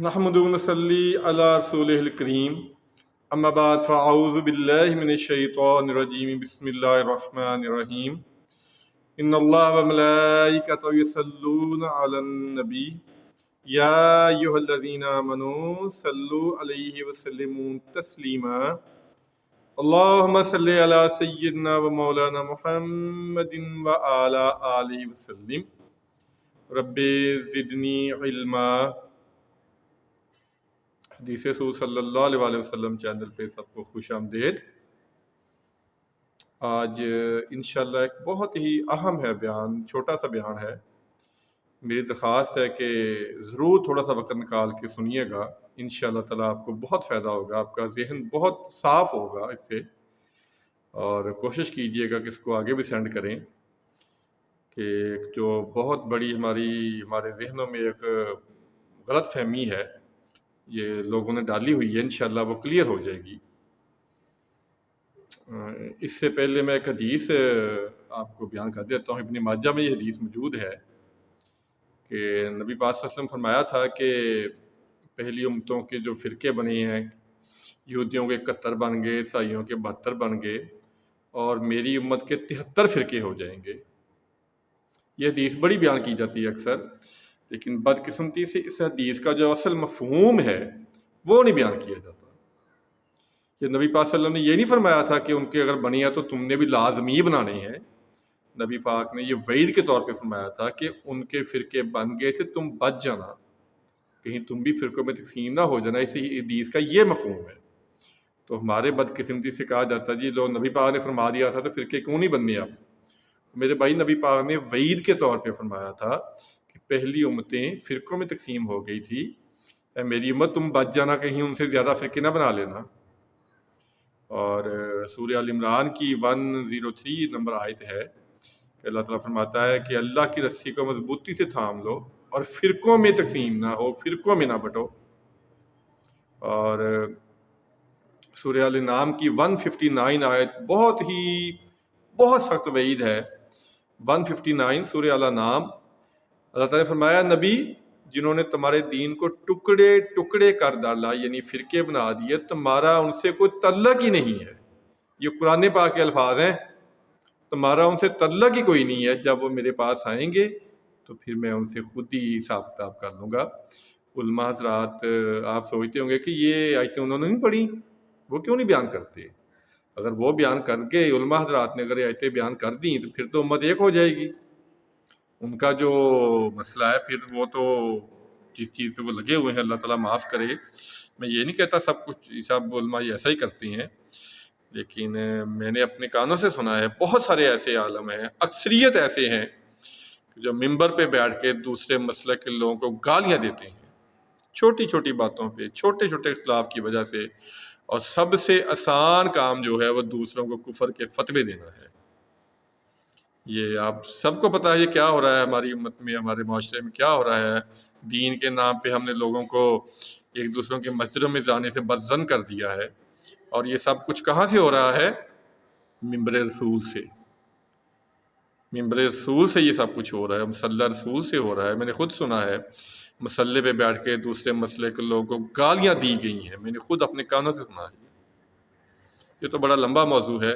نحمد ونصلي على رسوله الكريم اما بعد فاعوذ بالله من الشيطان الرجيم بسم الله الرحمن الرحيم ان الله وملائكته يصلون على النبي يا ايها الذين امنوا صلوا عليه وسلموا تسليما اللهم صل على سيدنا ومولانا محمد وعلى آله وسلم رب زدنی علما۔ حدیث رسول صلی اللہ علیہ وسلم چینل پہ سب کو خوش آمدید۔ آج انشاءاللہ ایک بہت ہی اہم ہے بیان، چھوٹا سا بیان ہے۔ میری درخواست ہے کہ ضرور تھوڑا سا وقت نکال کے سنیے گا، انشاءاللہ تعالیٰ آپ کو بہت فائدہ ہوگا، آپ کا ذہن بہت صاف ہوگا اس سے، اور کوشش کیجئے گا کہ اس کو آگے بھی سینڈ کریں کہ جو بہت بڑی ہمارے ذہنوں میں ایک غلط فہمی ہے، یہ لوگوں نے ڈالی ہوئی ہے، انشاءاللہ وہ کلیئر ہو جائے گی۔ اس سے پہلے میں ایک حدیث آپ کو بیان کر دیتا ہوں۔ ابن ماجہ میں یہ حدیث موجود ہے کہ نبی پاک صلی اللہ علیہ وسلم فرمایا تھا کہ پہلی امتوں کے جو فرقے بنے ہیں، یہودیوں کے 71 بن گئے، عیسائیوں کے 72 بن گئے، اور میری امت کے 73 فرقے ہو جائیں گے۔ یہ حدیث بڑی بیان کی جاتی ہے اکثر، لیکن بدقسمتی سے اس حدیث کا جو اصل مفہوم ہے وہ نہیں بیان کیا جاتا۔ کہ نبی پاک صلی اللہ علیہ وسلم نے یہ نہیں فرمایا تھا کہ ان کے اگر بنی ہے تو تم نے بھی لازمی بنانے ہیں۔ نبی پاک نے یہ وعید کے طور پہ فرمایا تھا کہ ان کے فرقے بن گئے تھے، تم بچ جانا، کہیں تم بھی فرقوں میں تقسیم نہ ہو جانا۔ اسی حدیث کا یہ مفہوم ہے۔ تو ہمارے بدقسمتی سے کہا جاتا ہے جی لو نبی پاک نے فرما دیا تھا تو فرقے کیوں نہیں بننے اب؟ میرے بھائی، نبی پاک نے وعید کے طور پہ فرمایا تھا کہ پہلی امتیں فرقوں میں تقسیم ہو گئی تھی، اے میری امت تم بچ جانا، کہیں ان سے زیادہ فرقے نہ بنا لینا۔ اور سورہ آل عمران کی 103 نمبر آیت ہے کہ اللہ تعالیٰ فرماتا ہے کہ اللہ کی رسی کو مضبوطی سے تھام لو اور فرقوں میں تقسیم نہ ہو، فرقوں میں نہ بٹو۔ اور سورہ آل انعام کی 159 آیت بہت سخت وعید ہے۔ 159 سورہ آل انعام، اللہ تعالیٰ نے فرمایا نبی جنہوں نے تمہارے دین کو ٹکڑے ٹکڑے کر ڈالا، یعنی فرقے بنا دیے، تمہارا ان سے کوئی تعلق ہی نہیں ہے۔ یہ قرآن پاک کے الفاظ ہیں، تمہارا ان سے تعلق ہی کوئی نہیں ہے۔ جب وہ میرے پاس آئیں گے تو پھر میں ان سے خود ہی حساب کتاب کر لوں گا۔ علماء حضرات آپ سوچتے ہوں گے کہ یہ آیتیں انہوں نے نہیں پڑھی، وہ کیوں نہیں بیان کرتے؟ اگر وہ بیان کر کے علماء حضرات نے اگر یہ آیتیں بیان کر دیں تو پھر تو امت ایک ہو جائے گی۔ ان کا جو مسئلہ ہے پھر وہ تو جس چیز پہ وہ لگے ہوئے ہیں، اللہ تعالیٰ معاف کرے۔ میں یہ نہیں کہتا سب علماء ایسا ہی کرتے ہیں، لیکن میں نے اپنے کانوں سے سنا ہے بہت سارے ایسے عالم ہیں، اکثریت ایسے ہیں جو ممبر پہ بیٹھ کے دوسرے مسلک کے لوگوں کو گالیاں دیتے ہیں، چھوٹی چھوٹی باتوں پہ، چھوٹے چھوٹے اختلاف کی وجہ سے، اور سب سے آسان کام جو ہے وہ دوسروں کو کفر کے فتوے دینا ہے۔ یہ آپ سب کو پتہ ہے یہ کیا ہو رہا ہے ہماری امت میں، ہمارے معاشرے میں کیا ہو رہا ہے۔ دین کے نام پہ ہم نے لوگوں کو ایک دوسروں کے مسجدوں میں جانے سے بدظن کر دیا ہے، اور یہ سب کچھ کہاں سے ہو رہا ہے؟ ممبر رسول سے۔ ممبر رسول سے یہ سب کچھ ہو رہا ہے، مصلی رسول سے ہو رہا ہے۔ میں نے خود سنا ہے مصلی پہ بیٹھ کے دوسرے مسئلے کے لوگوں کو گالیاں دی گئی ہیں، میں نے خود اپنے کانوں سے سنا ہے۔ یہ تو بڑا لمبا موضوع ہے،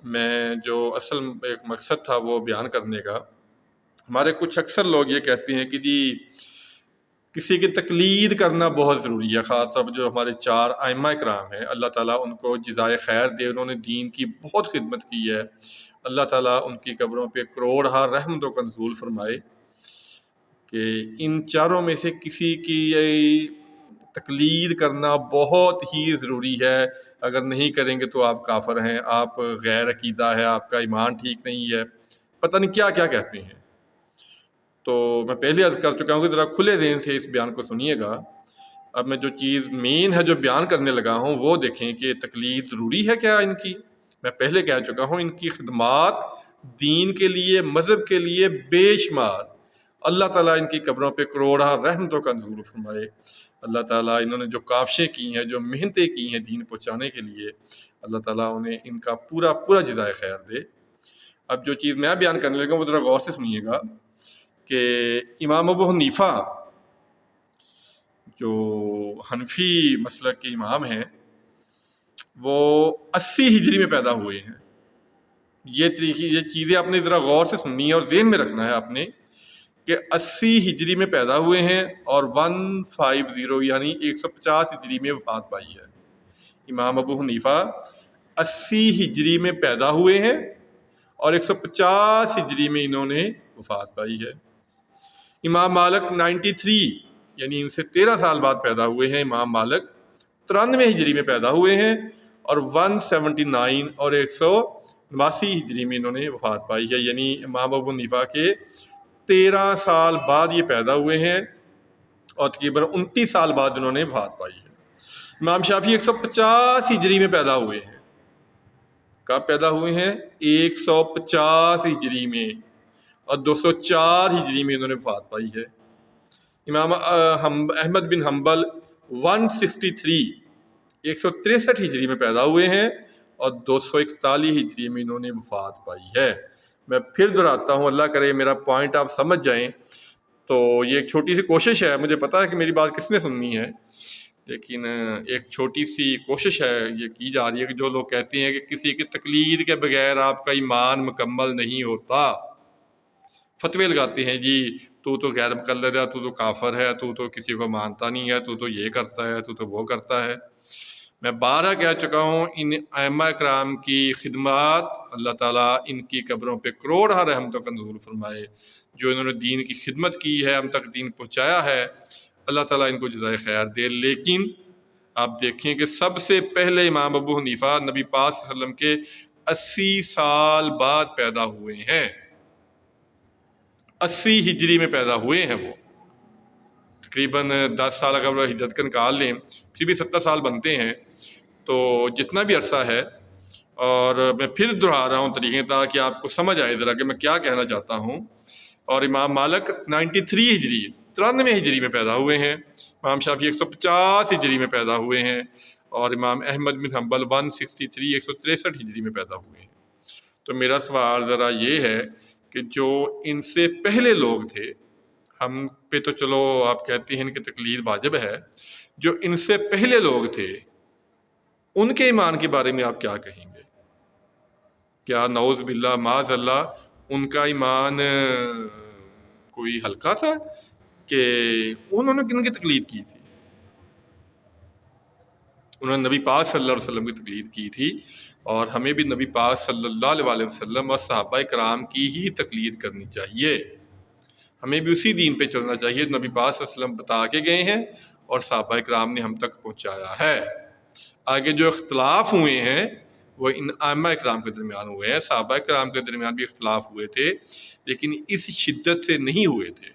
میں جو اصل ایک مقصد تھا وہ بیان کرنے کا۔ ہمارے کچھ اکثر لوگ یہ کہتے ہیں کہ جی کسی کی تقلید کرنا بہت ضروری ہے، خاص طور پر جو ہمارے 4 ائمہ اکرام ہیں، اللہ تعالیٰ ان کو جزائے خیر دے، انہوں نے دین کی بہت خدمت کی ہے، اللہ تعالیٰ ان کی قبروں پہ کروڑہا رحمتوں کا نزول فرمائے۔ کہ ان چاروں میں سے کسی کی تقلید کرنا بہت ہی ضروری ہے، اگر نہیں کریں گے تو آپ کافر ہیں، آپ غیر عقیدہ ہے، آپ کا ایمان ٹھیک نہیں ہے، پتہ نہیں کیا کیا کہتے ہیں۔ تو میں پہلے عرض کر چکا ہوں کہ ذرا کھلے ذہن سے اس بیان کو سنیے گا۔ اب میں جو چیز مین ہے جو بیان کرنے لگا ہوں وہ دیکھیں کہ تقلید ضروری ہے کیا ان کی۔ میں پہلے کہہ چکا ہوں ان کی خدمات دین کے لیے، مذہب کے لیے بے شمار، اللہ تعالیٰ ان کی قبروں پہ کروڑا رحمتوں کا نزول فرمائے۔ اللہ تعالیٰ انہوں نے جو کاوشیں کی ہیں، جو محنتیں کی ہیں دین پہنچانے کے لیے، اللہ تعالیٰ انہیں ان کا پورا جزائے خیر دے۔ اب جو چیز میں بیان کرنے لگا وہ ذرا غور سے سنیے گا کہ امام ابو حنیفہ جو حنفی مسلک کے امام ہیں وہ 80 ہجری میں پیدا ہوئے ہیں. یہ چیزیں آپ نے ذرا غور سے سننی ہے اور ذہن میں رکھنا ہے آپ نے کہ 80 ہجری میں پیدا ہوئے ہیں اور 150 یعنی 150 ہجری میں وفات پائی ہے. امام ابو حنیفہ 80 ہجری میں پیدا ہوئے ہیں اور 150 ہجری میں انہوں نے وفات پائی ہے. امام مالک 93 یعنی ان سے 13 سال بعد پیدا ہوئے ہیں. امام مالک 93 ہجری میں پیدا ہوئے ہیں اور 179 اور 189 ہجری میں انہوں نے وفات پائی ہے. یعنی امام ابو حنیفہ کے 13 سال بعد یہ پیدا ہوئے ہیں اور تقریباً 29 سال بعد انہوں نے وفات پائی ہے. امام شافعی 150 ہجری میں پیدا ہوئے ہیں. کب پیدا ہوئے ہیں؟ 150 ہجری میں اور 204 ہجری میں انہوں نے وفات پائی ہے. امام احمد بن حنبل 163 163 ہجری میں پیدا ہوئے ہیں اور 241 ہجری میں انہوں نے وفات پائی ہے. میں پھر دہراتا ہوں، اللہ کرے میرا پوائنٹ آپ سمجھ جائیں. تو یہ ایک چھوٹی سی کوشش ہے، مجھے پتا ہے کہ میری بات کس نے سننی ہے، لیکن ایک چھوٹی سی کوشش ہے یہ کی جا رہی ہے کہ جو لوگ کہتے ہیں کہ کسی کی تقلید کے بغیر آپ کا ایمان مکمل نہیں ہوتا، فتوے لگاتے ہیں جی تو غیر مقلد ہے، تو کافر ہے، تو کسی کو مانتا نہیں ہے، تو یہ کرتا ہے، تو وہ کرتا ہے. میں بارہ کہہ چکا ہوں، ان ائمہ کرام کی خدمات اللہ تعالیٰ ان کی قبروں پہ کروڑ رحمتوں کا نزول فرمائے. جو انہوں نے دین کی خدمت کی ہے، ہم تک دین پہنچایا ہے، اللہ تعالیٰ ان کو جزائے خیر دے. لیکن آپ دیکھیں کہ سب سے پہلے امام ابو حنیفہ نبی پاک صلی اللہ علیہ وسلم کے 80 سال بعد پیدا ہوئے ہیں. 80 ہجری میں پیدا ہوئے ہیں. وہ تقریباً 10 سال اگر وہ ہجرت کا نکال لیں پھر بھی 70 سال بنتے ہیں. تو جتنا بھی عرصہ ہے، اور میں پھر دہرا رہا ہوں طریقے تاکہ آپ کو سمجھ آئے ذرا کہ میں کیا کہنا چاہتا ہوں. اور امام مالک 93 ہجری 93 ہجری میں پیدا ہوئے ہیں. امام شافعی 150 ہجری میں پیدا ہوئے ہیں اور امام احمد بن حنبل 163 163 ہجری میں پیدا ہوئے ہیں. تو میرا سوال ذرا یہ ہے کہ جو ان سے پہلے لوگ تھے، ہم پہ تو چلو آپ کہتے ہیں ان کی تقلید واجب ہے، جو ان سے پہلے لوگ تھے ان کے ایمان کے بارے میں آپ کیا کہیں گے؟ کیا نعوذ باللہ معاذ اللہ ان کا ایمان کوئی ہلکا تھا کہ انہوں نے کن کی تقلید کی تھی؟ انہوں نے نبی پاک صلی اللہ علیہ وسلم کی تقلید کی تھی، اور ہمیں بھی نبی پاک صلی اللہ علیہ وسلم اور صحابہ کرام کی ہی تقلید کرنی چاہیے. ہمیں بھی اسی دین پہ چلنا چاہیے. نبی پاک صلی اللہ علیہ وسلم بتا کے گئے ہیں اور صحابہ کرام نے ہم تک پہنچایا ہے. آگے جو اختلاف ہوئے ہیں وہ ان ائمہ کرام کے درمیان ہوئے ہیں. صحابہ کرام کے درمیان بھی اختلاف ہوئے تھے، لیکن اس شدت سے نہیں ہوئے تھے.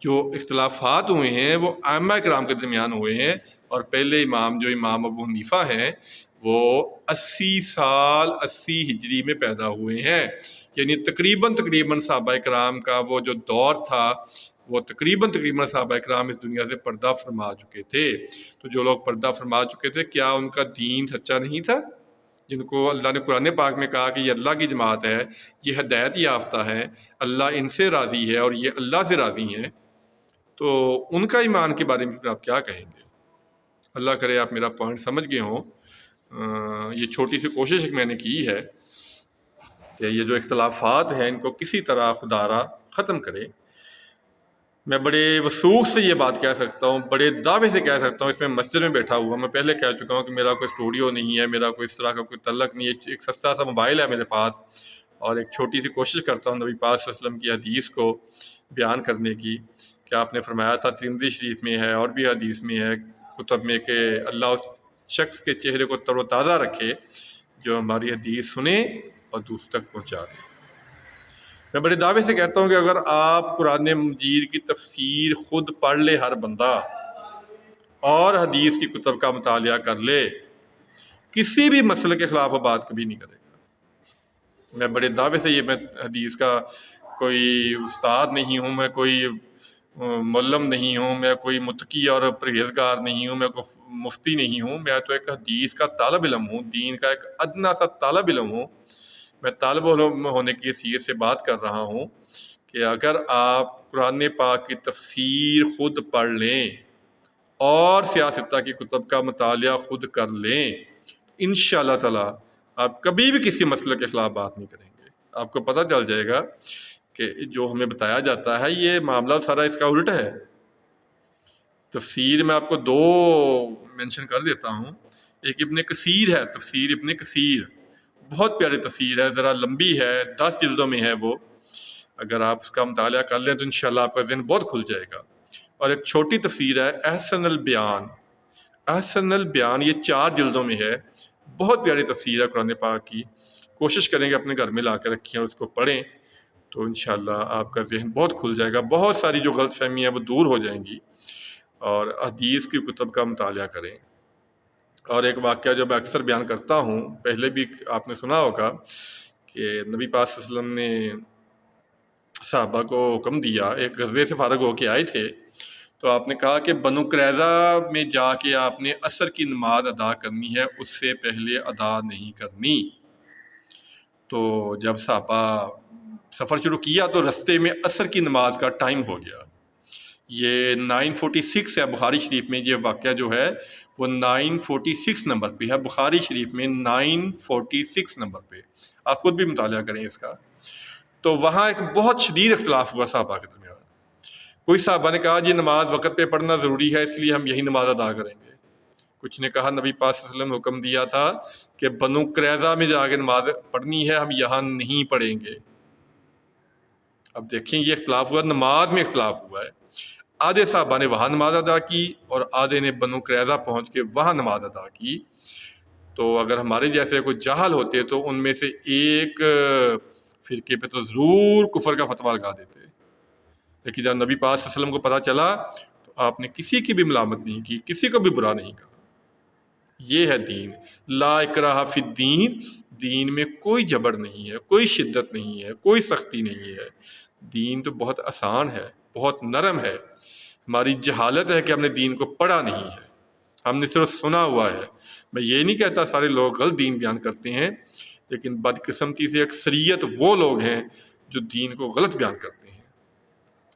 جو اختلافات ہوئے ہیں وہ ائمہ کرام کے درمیان ہوئے ہیں. اور پہلے امام جو امام ابو حنیفہ ہیں وہ 80 سال 80 ہجری میں پیدا ہوئے ہیں. یعنی تقریباً صحابہ کرام کا وہ جو دور تھا وہ تقریباً صحابہ کرام اس دنیا سے پردہ فرما چکے تھے. تو جو لوگ پردہ فرما چکے تھے، کیا ان کا دین سچا نہیں تھا؟ جن کو اللہ نے قرآن پاک میں کہا کہ یہ اللہ کی جماعت ہے، یہ ہدایت یافتہ ہے، اللہ ان سے راضی ہے اور یہ اللہ سے راضی ہیں، تو ان کا ایمان کے بارے میں آپ کیا کہیں گے؟ اللہ کرے آپ میرا پوائنٹ سمجھ گئے ہوں. یہ چھوٹی سی کوشش میں نے کی ہے کہ یہ جو اختلافات ہیں ان کو کسی طرح خدا را ختم کرے. میں بڑے وثوق سے یہ بات کہہ سکتا ہوں، بڑے دعوے سے کہہ سکتا ہوں، اس میں مسجد میں بیٹھا ہوا. میں پہلے کہہ چکا ہوں کہ میرا کوئی اسٹوڈیو نہیں ہے، میرا کوئی اس طرح کا کوئی تعلق نہیں ہے. ایک سستا سا موبائل ہے میرے پاس، اور ایک چھوٹی سی کوشش کرتا ہوں نبی پاک صلی اللہ علیہ وسلم کی حدیث کو بیان کرنے کی. کہ آپ نے فرمایا تھا، ترمذی شریف میں ہے اور بھی حدیث میں ہے کتب میں، کہ اللہ اس شخص کے چہرے کو تر و تازہ رکھے جو ہماری حدیث سنے اور دوسروں تک پہنچا دے. میں بڑے دعوے سے کہتا ہوں کہ اگر آپ قرآن مجید کی تفسیر خود پڑھ لے ہر بندہ، اور حدیث کی کتب کا مطالعہ کر لے، کسی بھی مسئلے کے خلاف وہ بات کبھی نہیں کرے گا. میں بڑے دعوے سے میں حدیث کا کوئی استاد نہیں ہوں، میں کوئی معلم نہیں ہوں، میں کوئی متقی اور پرہیزگار نہیں ہوں، میں کوئی مفتی نہیں ہوں. میں تو ایک حدیث کا طالب علم ہوں، دین کا ایک ادنا سا طالب علم ہوں. میں طالب علم ہونے کی حیثیت سے بات کر رہا ہوں کہ اگر آپ قرآن پاک کی تفسیر خود پڑھ لیں اور سیاستہ کی کتب کا مطالعہ خود کر لیں، انشاءاللہ تعالی آپ کبھی بھی کسی مسئلے کے خلاف بات نہیں کریں گے۔ آپ کو پتہ چل جائے گا کہ جو ہمیں بتایا جاتا ہے یہ معاملہ سارا اس کا الٹ ہے۔ تفسیر میں آپ کو دو مینشن کر دیتا ہوں۔ ایک ابن کثیر ہے، تفسیر ابن کثیر، بہت پیاری تفسیر ہے، ذرا لمبی ہے، 10 جلدوں میں ہے وہ۔ اگر آپ اس کا مطالعہ کر لیں تو انشاءاللہ آپ کا ذہن بہت کھل جائے گا۔ اور ایک چھوٹی تفسیر ہے احسن البیان، احسن البیان، یہ 4 جلدوں میں ہے، بہت پیاری تفسیر ہے قرآن پاک کی۔ کوشش کریں کہ اپنے گھر میں لا کے رکھیں اور اس کو پڑھیں تو انشاءاللہ آپ کا ذہن بہت کھل جائے گا، بہت ساری جو غلط فہمی ہیں وہ دور ہو جائیں گی، اور حدیث کی کتب کا مطالعہ کریں۔ اور ایک واقعہ جو میں اکثر بیان کرتا ہوں، پہلے بھی آپ نے سنا ہوگا کہ نبی پاک صلی اللہ علیہ وسلم نے صحابہ کو حکم دیا، ایک غزوے سے فارغ ہو کے آئے تھے تو آپ نے کہا کہ بنو قریظہ میں جا کے آپ نے عصر کی نماز ادا کرنی ہے، اس سے پہلے ادا نہیں کرنی۔ تو جب صحابہ سفر شروع کیا تو رستے میں عصر کی نماز کا ٹائم ہو گیا۔ یہ 946 ہے بخاری شریف میں، یہ واقعہ جو ہے وہ 946 نمبر پہ ہے، بخاری شریف میں 946 نمبر پہ، آپ خود بھی مطالعہ کریں اس کا۔ تو وہاں ایک بہت شدید اختلاف ہوا صحابہ کے درمیان۔ کوئی صحابہ نے کہا جی نماز وقت پہ پڑھنا ضروری ہے، اس لیے ہم یہی نماز ادا کریں گے۔ کچھ نے کہا نبی پاک صلی اللہ علیہ وسلم نے حکم دیا تھا کہ بنو قریظہ میں جا کے نماز پڑھنی ہے، ہم یہاں نہیں پڑھیں گے۔ اب دیکھیں یہ اختلاف ہوا، نماز میں اختلاف ہوا ہے۔ آدھے صحابہ نے وہاں نماز ادا کی اور آدھے نے بنو قریظہ پہنچ کے وہاں نماز ادا کی۔ تو اگر ہمارے جیسے کوئی جاہل ہوتے تو ان میں سے ایک فرقے پہ تو ضرور کفر کا فتویٰ لگا دیتے، لیکن جب نبی پاک صلی اللہ علیہ وسلم کو پتہ چلا تو آپ نے کسی کی بھی ملامت نہیں کی، کسی کو بھی برا نہیں کہا۔ یہ ہے دین، لا اکراہ فی الدین، دین میں کوئی جبر نہیں ہے، کوئی شدت نہیں ہے، کوئی سختی نہیں ہے۔ دین تو بہت آسان ہے، بہت نرم ہے۔ ہماری جہالت ہے کہ ہم نے دین کو پڑھا نہیں ہے، ہم نے صرف سنا ہوا ہے۔ میں یہ نہیں کہتا سارے لوگ غلط دین بیان کرتے ہیں، لیکن بدقسمتی سے اکثریت وہ لوگ ہیں جو دین کو غلط بیان کرتے ہیں۔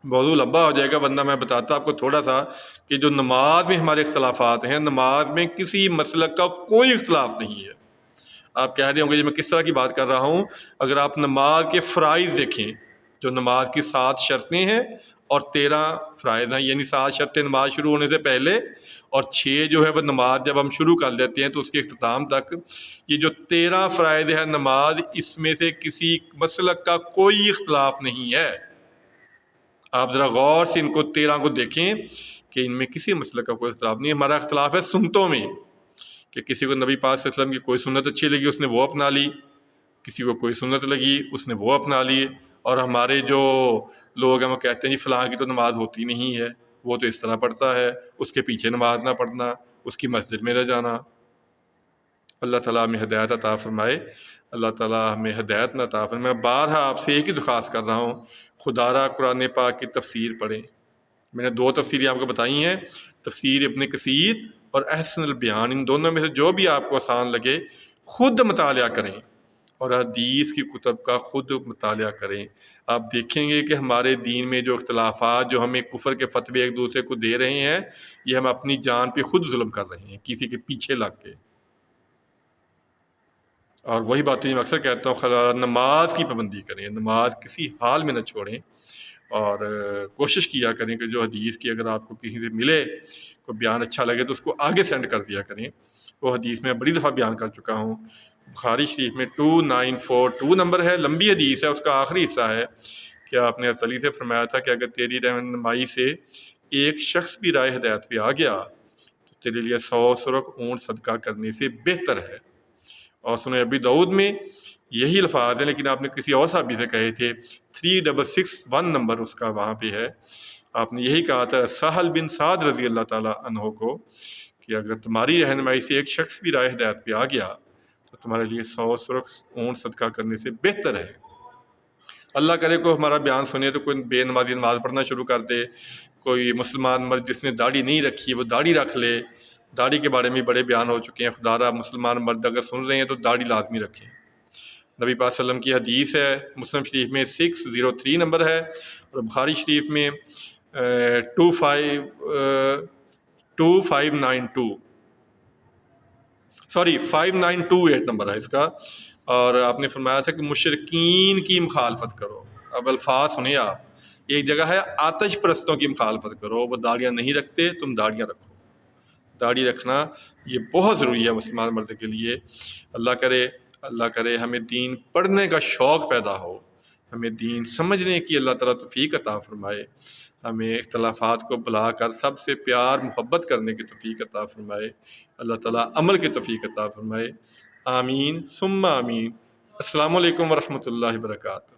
موضوع لمبا ہو جائے گا، ورنہ میں بتاتا آپ کو تھوڑا سا کہ جو نماز میں ہمارے اختلافات ہیں، نماز میں کسی مسلک کا کوئی اختلاف نہیں ہے۔ آپ کہہ رہے ہوں گے جی میں کس طرح کی بات کر رہا ہوں؟ اگر آپ نماز کے فرائض دیکھیں، جو نماز کی 7 شرطیں ہیں اور 13 فرائض ہیں، یعنی 7 شرطیں نماز شروع ہونے سے پہلے اور 6 جو ہے وہ نماز جب ہم شروع کر لیتے ہیں تو اس کے اختتام تک، یہ جو 13 فرائض ہیں نماز، اس میں سے کسی مسلک کا کوئی اختلاف نہیں ہے۔ آپ ذرا غور سے ان کو 13 کو دیکھیں کہ ان میں کسی مسلک کا کوئی اختلاف نہیں ہے۔ ہمارا اختلاف ہے سنتوں میں، کہ کسی کو نبی پاک صلی اللہ علیہ وسلم کی کوئی سنت اچھی لگی اس نے وہ اپنا لی، کسی کو کوئی سنت لگی اس نے وہ اپنا لی، اور ہمارے جو لوگ ہیں وہ کہتے ہیں جی فلاں کی تو نماز ہوتی نہیں ہے، وہ تو اس طرح پڑھتا ہے، اس کے پیچھے نماز نہ پڑھنا، اس کی مسجد میں نہ جانا۔ اللہ تعالیٰ ہمیں ہدایت عطا فرمائے، اللہ تعالیٰ ہمیں ہدایت نہ عطا فرمائے۔ میں بارہا آپ سے ایک ہی درخواست کر رہا ہوں، خدا را قرآن پاک کی تفسیر پڑھیں۔ میں نے 2 تفسیریں آپ کو بتائی ہیں، تفسیر ابن کثیر اور احسن البیان، ان دونوں میں سے جو بھی آپ کو آسان لگے خود مطالعہ کریں، اور حدیث کی کتب کا خود مطالعہ کریں۔ آپ دیکھیں گے کہ ہمارے دین میں جو اختلافات، جو ہمیں کفر کے فتوے ایک دوسرے کو دے رہے ہیں، یہ ہم اپنی جان پہ خود ظلم کر رہے ہیں کسی کے پیچھے لگ کے۔ اور وہی باتیں میں اکثر کہتا ہوں، نماز کی پابندی کریں، نماز کسی حال میں نہ چھوڑیں، اور کوشش کیا کریں کہ جو حدیث کی اگر آپ کو کسی سے ملے کوئی بیان اچھا لگے تو اس کو آگے سینڈ کر دیا کریں۔ وہ حدیث میں بڑی دفعہ بیان کر چکا ہوں، بخاری شریف میں 2942 نمبر ہے، لمبی حدیث ہے، اس کا آخری حصہ ہے کہ آپ نے حضرت علی سے فرمایا تھا کہ اگر تیری رہنمائی سے ایک شخص بھی راہ ہدایت پہ آ گیا تو تیرے لیے 100 سرخ اونٹ صدقہ کرنے سے بہتر ہے۔ اور سنیں ابی داؤد میں یہی الفاظ ہیں، لیکن آپ نے کسی اور صحابی سے کہے تھے، 3661 نمبر اس کا وہاں پہ ہے، آپ نے یہی کہا تھا سہل بن سعد رضی اللہ تعالیٰ عنہ کو کہ اگر تمہاری رہنمائی سے ایک شخص بھی راہ ہدایت پہ آ گیا تو تمہارے لیے 100 سرخ اونٹ صدقہ کرنے سے بہتر ہے۔ اللہ کرے کوئی ہمارا بیان سنے تو کوئی بے نمازی نماز پڑھنا شروع کر دے، کوئی مسلمان مرد جس نے داڑھی نہیں رکھی وہ داڑھی رکھ لے۔ داڑھی کے بارے میں بڑے بیان ہو چکے ہیں، خدا را مسلمان مرد اگر سن رہے ہیں تو داڑھی لازمی رکھیں۔ نبی پاک صلی اللہ علیہ وسلم کی حدیث ہے، مسلم شریف میں 603 نمبر ہے، اور بخاری شریف میں 5928 نمبر ہے اس کا۔ اور آپ نے فرمایا تھا کہ مشرکین کی مخالفت کرو۔ اب الفاظ سنیں آپ، ایک جگہ ہے آتش پرستوں کی مخالفت کرو، وہ داڑیاں نہیں رکھتے، تم داڑیاں رکھو۔ داڑھی رکھنا یہ بہت ضروری ہے مسلمان مرد کے لیے۔ اللہ کرے ہمیں دین پڑھنے کا شوق پیدا ہو، ہمیں دین سمجھنے کی اللہ تعالیٰ توفیق عطا فرمائے، ہمیں اختلافات کو بلا کر سب سے پیار محبت کرنے کی توفیق عطا فرمائے، اللہ تعالیٰ عمل کی توفیق عطا فرمائے۔ آمین ثم آمین۔ السلام علیکم ورحمۃ اللہ وبرکاتہ۔